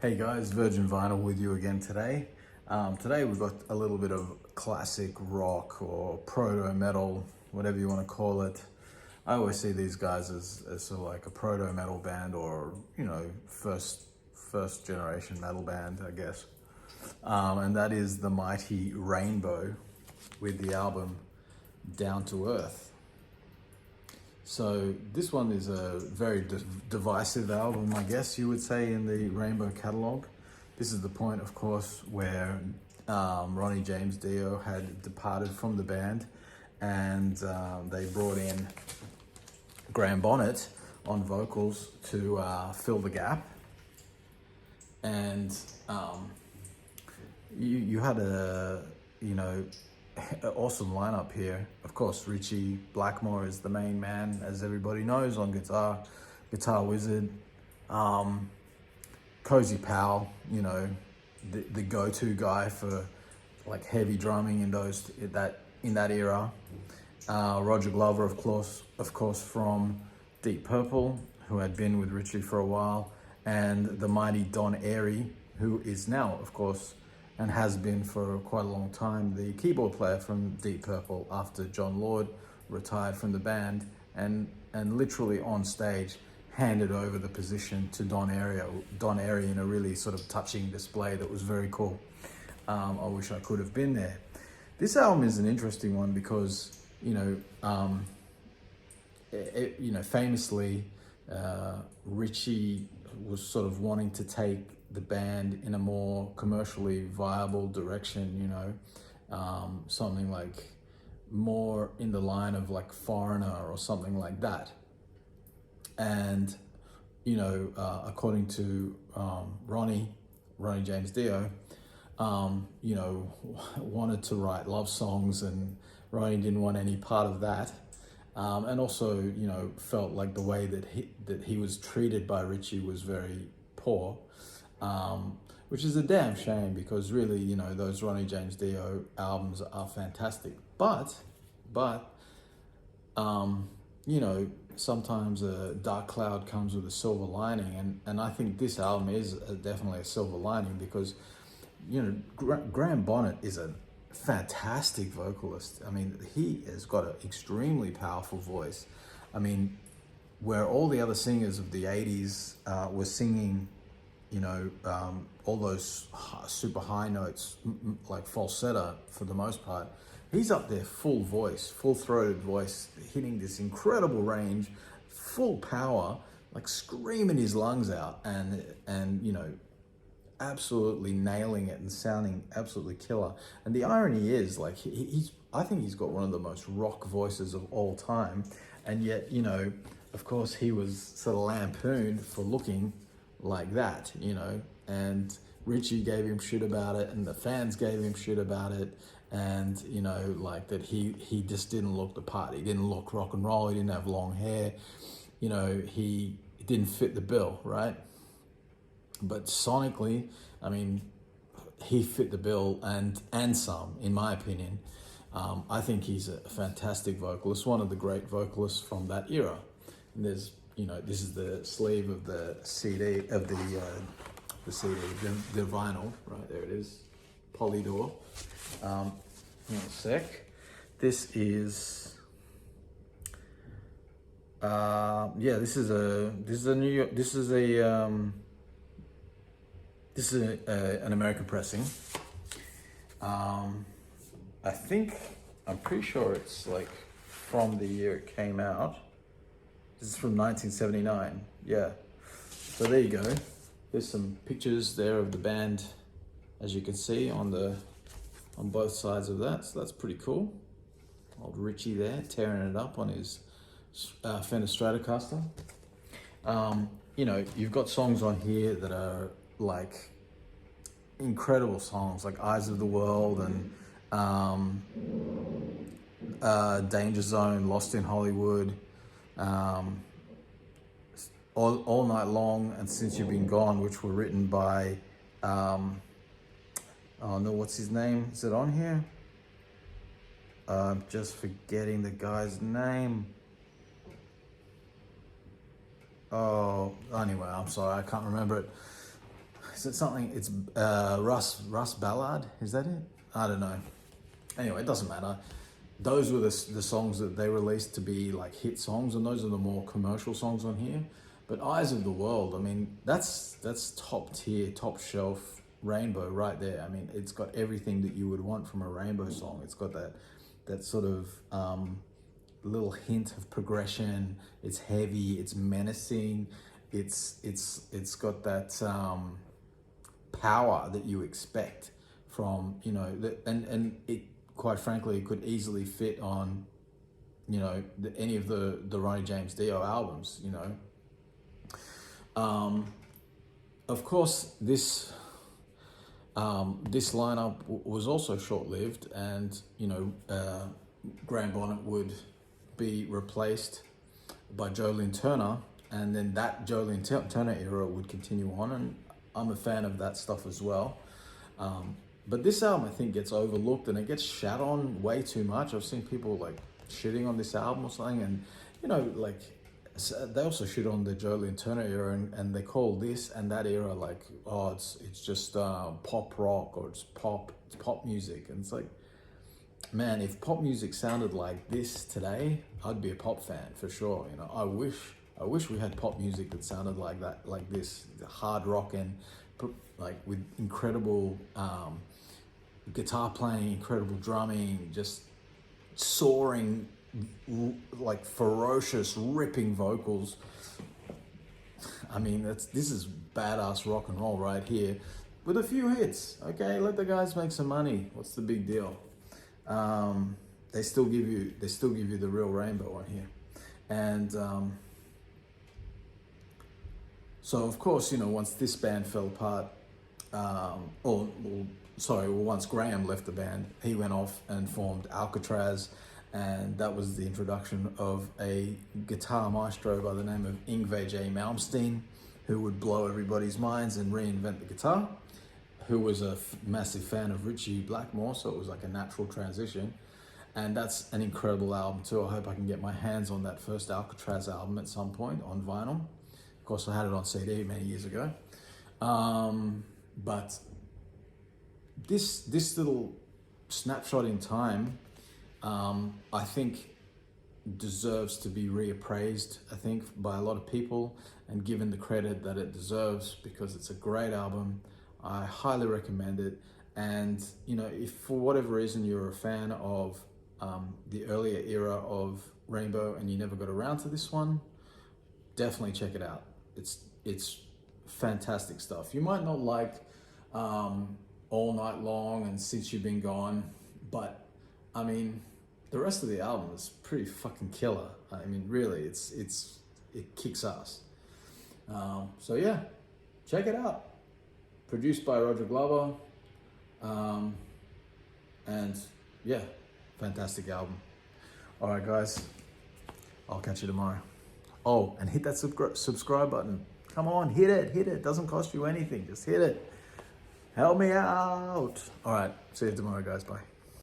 Hey guys, Virgin Vinyl with you again today. Today we've got a little bit of classic rock or proto-metal, whatever you want to call it. I always see these guys as sort of like a proto-metal band or, first generation metal band, I guess. And that is the mighty Rainbow with the album Down to Earth. So this one is a very divisive album, I guess you would say, in the Rainbow catalogue. This is the point, of course, where Ronnie James Dio had departed from the band, and they brought in Graham Bonnet on vocals to fill the gap. And you had an awesome lineup here. Of course, Richie Blackmore is the main man, as everybody knows, on Guitar Wizard. Cozy Powell, the go-to guy for like heavy drumming in that era. Roger Glover, of course, from Deep Purple, who had been with Richie for a while, and the mighty Don Airey, who is now, of course, and has been for quite a long time, the keyboard player from Deep Purple after John Lord retired from the band, and literally on stage handed over the position to Don Airey in a really sort of touching display that was very cool. I wish I could have been there. This album is an interesting one because, famously, Richie was sort of wanting to take the band in a more commercially viable direction, something like more in the line of like Foreigner or something like that. And, according to Ronnie James Dio, wanted to write love songs, and Ronnie didn't want any part of that. And also, felt like the way that he was treated by Richie was very poor, which is a damn shame because really, those Ronnie James Dio albums are fantastic. But sometimes a dark cloud comes with a silver lining, and I think this album is definitely a silver lining because, Graham Bonnet is a fantastic vocalist. I mean, he has got an extremely powerful voice. I mean, where all the other singers of the 80s were singing, all those super high notes, like falsetto for the most part, he's up there full-throated voice, hitting this incredible range, full power, like screaming his lungs out, and absolutely nailing it and sounding absolutely killer. And the irony is, like, I think he's got one of the most rock voices of all time, and yet, of course, he was sort of lampooned for looking like that, and Richie gave him shit about it, and the fans gave him shit about it, and like that he just didn't look the part. He didn't look rock and roll. He didn't have long hair. He didn't fit the bill, right? But sonically, I mean, he fit the bill and some, in my opinion. I think he's a fantastic vocalist, one of the great vocalists from that era. And there's, this is the sleeve of the CD, of the vinyl, right there it is, Polydor. Hang on a sec. This is an American pressing. I'm pretty sure it's like from the year it came out. This is from 1979. Yeah. So there you go. There's some pictures there of the band, as you can see on both sides of that. So that's pretty cool. Old Richie there tearing it up on his Fender Stratocaster. You've got songs on here that are like incredible songs, like Eyes of the World and Danger Zone, Lost in Hollywood, All Night Long, and Since You've Been Gone, which were written by what's his name? Is it on here? I'm just forgetting the guy's name. Oh, anyway, I'm sorry, I can't remember it. is it something? It's Russ Ballard. Is that it? I don't know. Anyway, it doesn't matter. Those were the songs that they released to be like hit songs, and those are the more commercial songs on here. But Eyes of the World, I mean, that's top tier, top shelf Rainbow right there. I mean, it's got everything that you would want from a Rainbow song. It's got that sort of little hint of progression. It's heavy, it's menacing, it's got that power that you expect from, you know, and it, quite frankly, it could easily fit on, you know, any of the Ronnie James Dio albums, you know. Of course, this lineup was also short-lived, and, you know, Graham Bonnet would be replaced by Jolene Turner, and then that Jolene Turner era would continue on, and I'm a fan of that stuff as well. But this album, I think, gets overlooked, and it gets shat on way too much. I've seen people like shitting on this album or something, and, you know, like, they also shit on the Jolene Turner era, and they call this and that era like, oh, it's just pop rock, or it's pop music. And it's like, man, if pop music sounded like this today, I'd be a pop fan for sure. You know, I wish we had pop music that sounded like that, like this, hard rock, and like with incredible guitar playing, incredible drumming, just soaring, like ferocious, ripping vocals. I mean, this is badass rock and roll right here, with a few hits. Okay, let the guys make some money. What's the big deal? They still give you the real Rainbow on here, and so of course, you know, once this band fell apart, once Graham left the band, he went off and formed Alcatraz. And that was the introduction of a guitar maestro by the name of Yngwie J. Malmsteen, who would blow everybody's minds and reinvent the guitar, who was a massive fan of Ritchie Blackmore, so it was like a natural transition. And that's an incredible album too. I hope I can get my hands on that first Alcatraz album at some point on vinyl. Of course, I had it on CD many years ago. But this little snapshot in time, I think deserves to be reappraised, I think, by a lot of people, and given the credit that it deserves, because it's a great album. I highly recommend it. And, you know, if for whatever reason you're a fan of the earlier era of Rainbow and you never got around to this one, definitely check it out. It's fantastic stuff. You might not like All Night Long and Since You've Been Gone, but I mean, the rest of the album is pretty fucking killer. I mean, really, it kicks ass. So yeah, check it out. Produced by Roger Glover, and yeah, fantastic album. All right, guys, I'll catch you tomorrow. Oh, and hit that subscribe button. Come on, hit it. Doesn't cost you anything. Just hit it. Help me out. All right, see you tomorrow, guys. Bye.